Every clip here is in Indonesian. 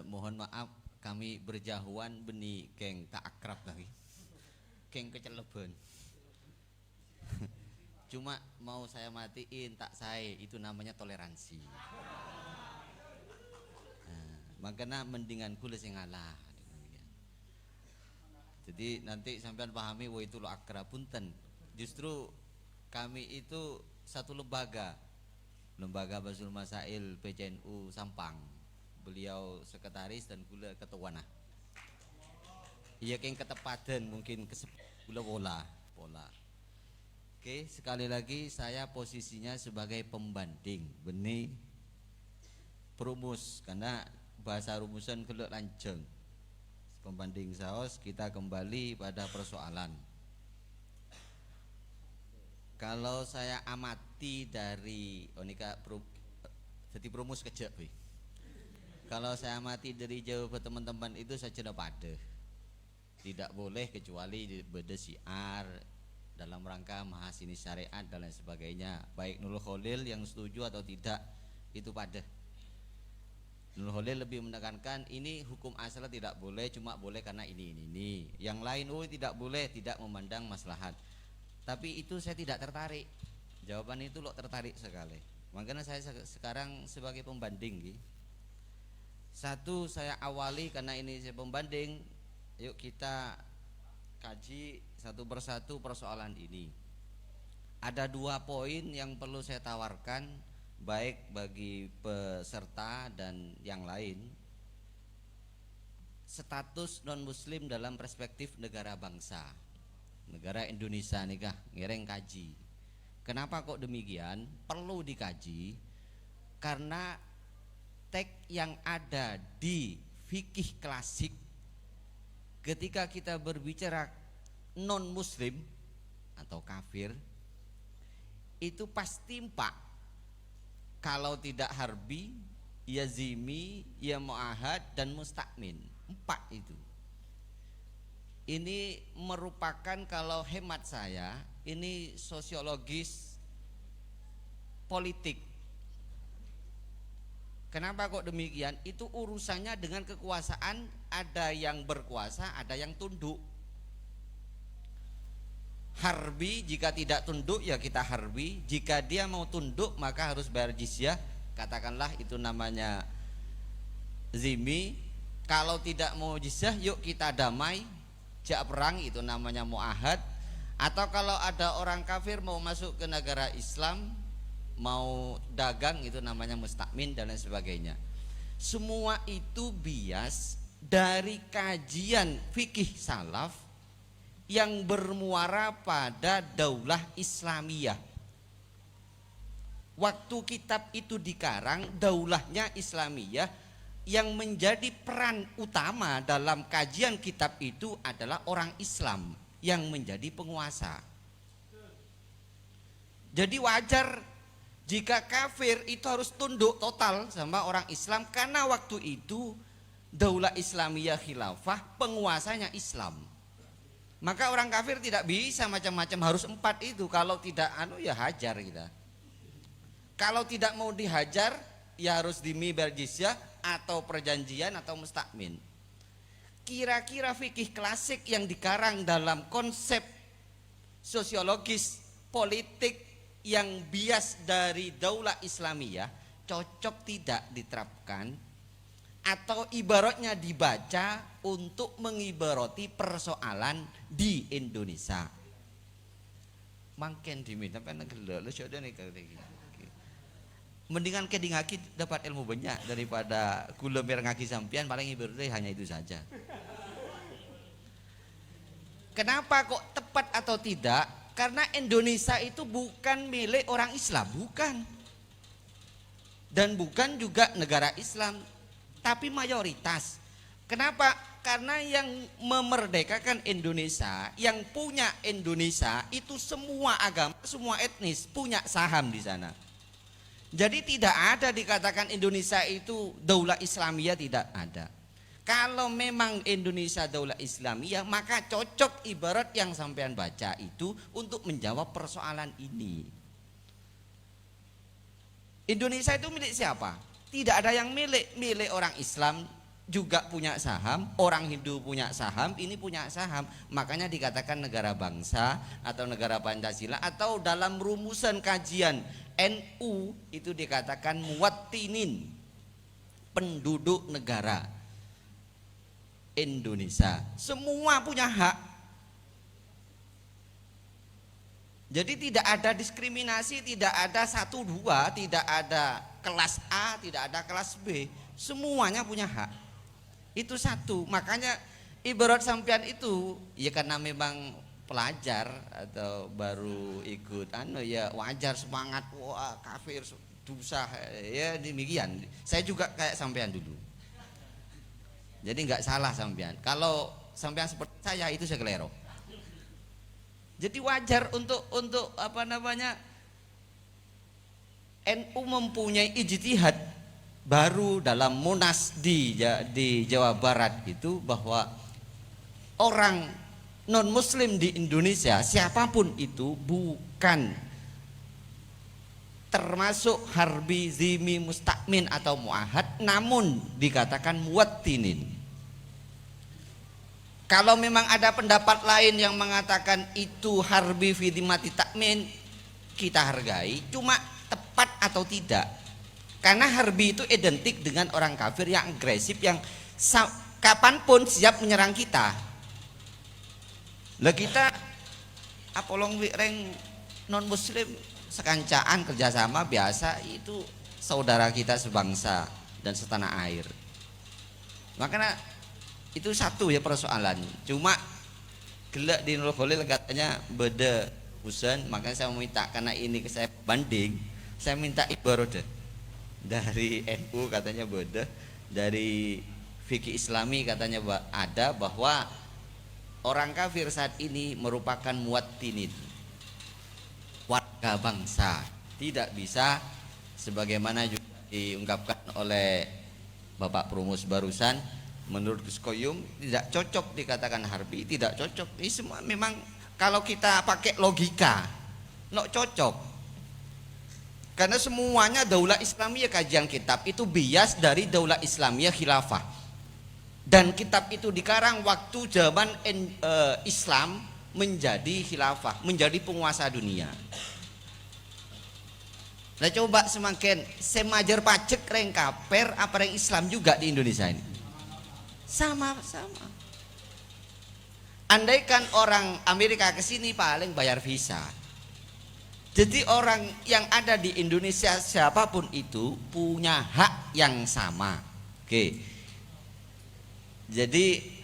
Mohon maaf kami berjahuan beni keng tak akrab lagi. Keng keceleben. Cuma mau saya matiin tak saya itu namanya toleransi. Nah, makanya mendingan kula sing ngalah. Jadi nanti sampean pahami wah itu lo akrab punten. Justru kami itu satu lembaga Basul Masail PCNU Sampang. Beliau sekretaris dan kula ketua nah. Iya keng ketepadan mungkin kula pola. Oke, sekali lagi saya posisinya sebagai pembanding benih perumus karena bahasa rumusan keluk lanceng. Pembanding saos kita kembali pada persoalan. Kalau saya amati dari onika jadi perumus kejak, kalau saya amati dari jauh ke teman-teman itu saya sudah pada tidak boleh kecuali beda siar dalam rangka mahasiswa syariat dan lain sebagainya. Baik Nurul Khalil yang setuju atau tidak itu pada. Nurul Khalil lebih menekankan ini hukum asal tidak boleh, cuma boleh karena ini. Yang lain tidak boleh, tidak memandang maslahat. Tapi itu saya tidak tertarik. Jawaban itu lo tertarik sekali. Makanya saya sekarang sebagai pembanding. Satu saya awali karena ini saya pembanding. Yuk kita kaji satu persatu persoalan ini. Ada 2 poin yang perlu saya tawarkan baik bagi peserta dan yang lain. Status non muslim dalam perspektif negara bangsa. Negara Indonesia nih kah ngereng kaji. Kenapa kok demikian? Perlu dikaji karena teks yang ada di fikih klasik ketika kita berbicara non muslim atau kafir itu pasti 4. Kalau tidak harbi, ya zimi, ya muahad dan mustakmin. 4 itu. Ini merupakan kalau hemat saya ini sosiologis politik. Kenapa kok demikian? Itu urusannya dengan kekuasaan, ada yang berkuasa, ada yang tunduk. Harbi jika tidak tunduk ya kita harbi, jika dia mau tunduk maka harus bayar jizyah, katakanlah itu namanya zimi. Kalau tidak mau jizyah yuk kita damai, jak perang itu namanya muahad. Atau kalau ada orang kafir mau masuk ke negara Islam, mau dagang itu namanya mustakmin dan lain sebagainya. Semua itu bias dari kajian fikih salaf yang bermuara pada daulah Islamiyah. Waktu kitab itu dikarang, daulahnya Islamiyah, yang menjadi peran utama dalam kajian kitab itu adalah orang Islam yang menjadi penguasa. Jadi wajar jika kafir itu harus tunduk total sama orang Islam karena waktu itu daulah Islamiyah khilafah, penguasanya Islam. Maka orang kafir tidak bisa macam-macam, harus 4 itu. Kalau tidak ya hajar kita. Kalau tidak mau dihajar ya harus dimibar jizyah atau perjanjian atau mustakmin. Kira-kira fikih klasik yang dikarang dalam konsep sosiologis politik yang bias dari daulah Islamiyah cocok tidak diterapkan atau ibaratnya dibaca untuk mengibarati persoalan di Indonesia. Mangken diminta pengen gelek lu sudah nih mendingan ke ngaki dapat ilmu banyak daripada kula mer ngaki sampean paling ibaratnya hanya itu saja. Kenapa kok tepat atau tidak? Karena Indonesia itu bukan milik orang Islam, bukan. Dan bukan juga negara Islam, tapi mayoritas. Kenapa? Karena yang memerdekakan Indonesia, yang punya Indonesia itu semua agama, semua etnis punya saham di sana. Jadi tidak ada dikatakan Indonesia itu daulah Islamiyah, tidak ada. Kalau memang Indonesia daulah Islamiyah maka cocok ibarat yang sampean baca itu untuk menjawab persoalan ini. Indonesia itu milik siapa? Tidak ada yang milik orang Islam juga punya saham, orang Hindu punya saham, ini punya saham. Makanya dikatakan negara bangsa atau negara Pancasila, atau dalam rumusan kajian NU itu dikatakan muwattinin, penduduk negara Indonesia. Semua punya hak. Jadi tidak ada diskriminasi, tidak ada 1, 2, tidak ada kelas A, tidak ada kelas B. Semuanya punya hak. Itu satu. Makanya ibarat sampean itu ya karena memang pelajar atau baru ikut ya wajar semangat, wah kafir dosa ya demikian. Saya juga kayak sampean dulu. Jadi nggak salah sampean. Kalau sampean seperti saya itu saya kelero. Jadi wajar untuk NU mempunyai ijtihad baru dalam Munas di Jawa Barat itu, bahwa orang non muslim di Indonesia siapapun itu bukan termasuk harbi, zimi, mustakmin atau muahad, namun dikatakan muwattinin. Kalau memang ada pendapat lain yang mengatakan itu harbi fi dhimati takmin, kita hargai, cuma tepat atau tidak. Karena harbi itu identik dengan orang kafir yang agresif, yang kapanpun siap menyerang kita. Lah kita apolong wireng non muslim sekancaan kerjasama biasa, itu saudara kita sebangsa dan setanah air. Makanya itu satu ya persoalan. Cuma gelak di Nurul Khalil katanya beda Husain, makanya saya minta, karena ini saya banding, saya minta ibarat dari NU katanya beda, dari fikih Islami katanya ada, bahwa orang kafir saat ini merupakan muwattinin, warga bangsa, tidak bisa sebagaimana juga diungkapkan oleh Bapak Prumus barusan. Menurut Gus Koyum tidak cocok dikatakan harbi, tidak cocok. Ini semua memang kalau kita pakai logika, cocok. Karena semuanya Daulah Islamiyah, kajian kitab itu bias dari Daulah Islamiyah khilafah. Dan kitab itu dikarang waktu zaman Islam menjadi khilafah, menjadi penguasa dunia. Nah coba semakin semajer pacek reng kaper apa reng Islam juga di Indonesia ini. Sama-sama. Andaikan orang Amerika ke sini paling bayar visa. Jadi orang yang ada di Indonesia siapapun itu punya hak yang sama. Oke. Jadi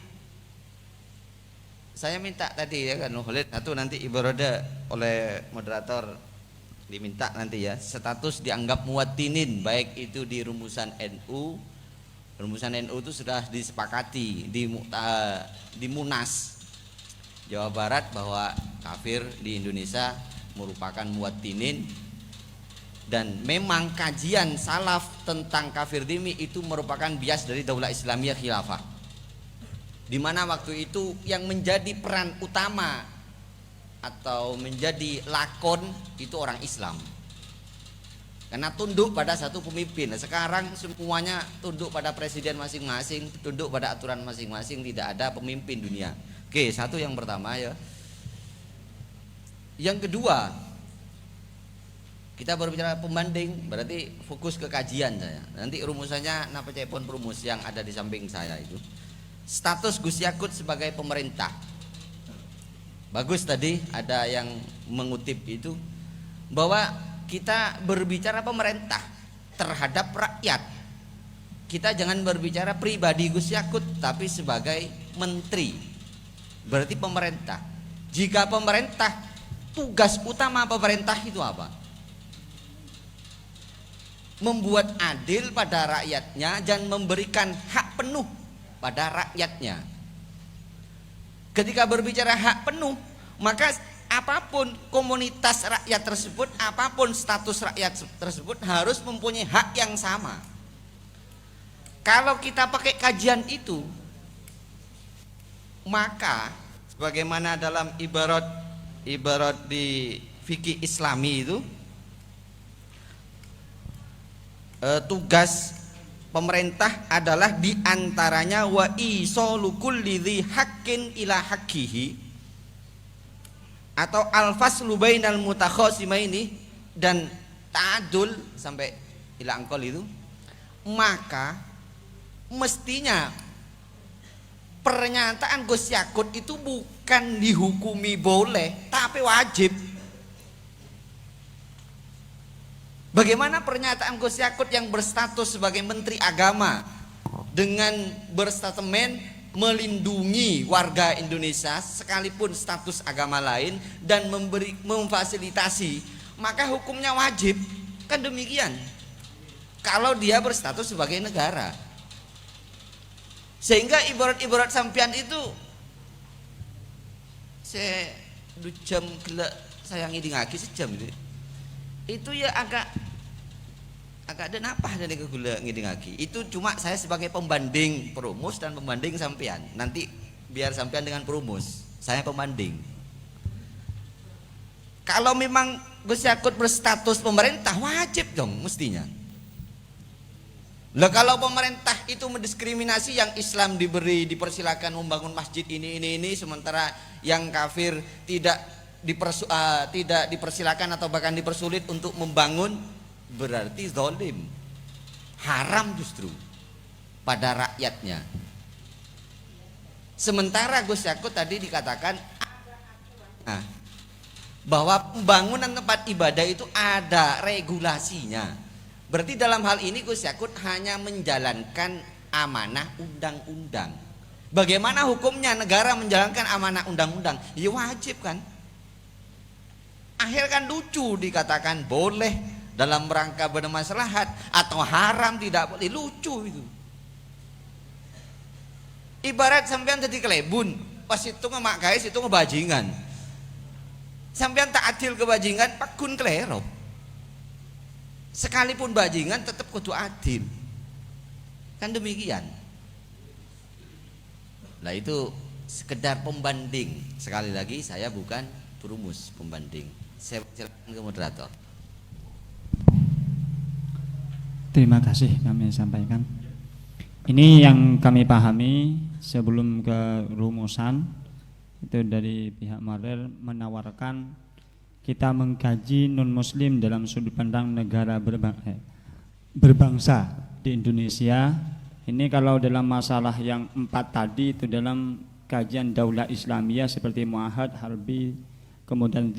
saya minta tadi ya kan Khalid, satu nanti ibaratnya oleh moderator diminta nanti ya, status dianggap muwattinin, baik itu di rumusan NU. Rumusan NU itu sudah disepakati di Munas Jawa Barat bahwa kafir di Indonesia merupakan muwattinin, dan memang kajian salaf tentang kafir dhimmi itu merupakan bias dari Daulah Islamiyah khilafah, di mana waktu itu yang menjadi peran utama atau menjadi lakon itu orang Islam. Karena tunduk pada satu pemimpin. Nah, sekarang semuanya tunduk pada presiden masing-masing, tunduk pada aturan masing-masing, tidak ada pemimpin dunia. Oke, satu yang pertama ya. Yang kedua, kita berbicara pembanding, berarti fokus ke kajian saya. Nanti rumusannya napa cepon perumus yang ada di samping saya itu. Status Gus Yakut sebagai pemerintah. Bagus tadi ada yang mengutip itu, bahwa kita berbicara pemerintah terhadap rakyat. Kita jangan berbicara pribadi Gus Yakut, tapi sebagai menteri. Berarti pemerintah. Jika pemerintah, tugas utama pemerintah itu apa? Membuat adil pada rakyatnya dan memberikan hak penuh pada rakyatnya. Ketika berbicara hak penuh, maka apapun komunitas rakyat tersebut, apapun status rakyat tersebut harus mempunyai hak yang sama. Kalau kita pakai kajian itu, maka sebagaimana dalam ibarat di fikih Islami itu, tugas pemerintah adalah diantaranya wa isolul kulli dzi haqqin ila haqqihi, atau al-faslu bainal mutakhasimaini, dan ta'adul sampai ila angkol itu. Maka mestinya pernyataan Gus Yakut itu bukan dihukumi boleh tapi wajib. Bagaimana pernyataan Gus Yakut yang berstatus sebagai Menteri Agama dengan berstatemen melindungi warga Indonesia sekalipun status agama lain dan memfasilitasi, maka hukumnya wajib. Kan demikian kalau dia berstatus sebagai negara. Sehingga ibarat-ibarat sampean itu saya 2 jam gila sayangi di ngaki sejam itu ya agak ada napah dari kegula ngiding lagi. Itu cuma saya sebagai pembanding Perumus dan pembanding sampean. Nanti biar sampean dengan Perumus, saya pembanding. Kalau memang Gus Yakut berstatus pemerintah, wajib dong mestinya. Lah kalau pemerintah itu mendiskriminasi, yang Islam dipersilakan membangun masjid ini, sementara yang kafir tidak dipersilakan atau bahkan dipersulit untuk membangun, berarti zalim, haram justru pada rakyatnya. Sementara Gus Yakut tadi dikatakan bahwa pembangunan tempat ibadah itu ada regulasinya. Berarti dalam hal ini Gus Yakut hanya menjalankan amanah undang-undang. Bagaimana hukumnya negara menjalankan amanah undang-undang? Ya wajib kan. Akhir kan lucu dikatakan boleh dalam rangka bermaslahat atau haram tidak boleh, lucu itu. Ibarat sampean jadi kelebun, pas itu ngemak guys itu ngebajingan. Sampean tak adil kebajingan, pakun kelero. Sekalipun bajingan tetap kudu adil. Kan demikian. Lah itu sekedar pembanding. Sekali lagi saya bukan perumus, pembanding. Saya silakan ke moderator. Terima kasih kami sampaikan. Ini yang kami pahami sebelum ke rumusan itu dari pihak Marer menawarkan kita mengkaji non muslim dalam sudut pandang negara berbangsa di Indonesia. Ini kalau dalam masalah yang 4 tadi itu dalam kajian daulah Islamiyah seperti Muahad, Harbi, kemudian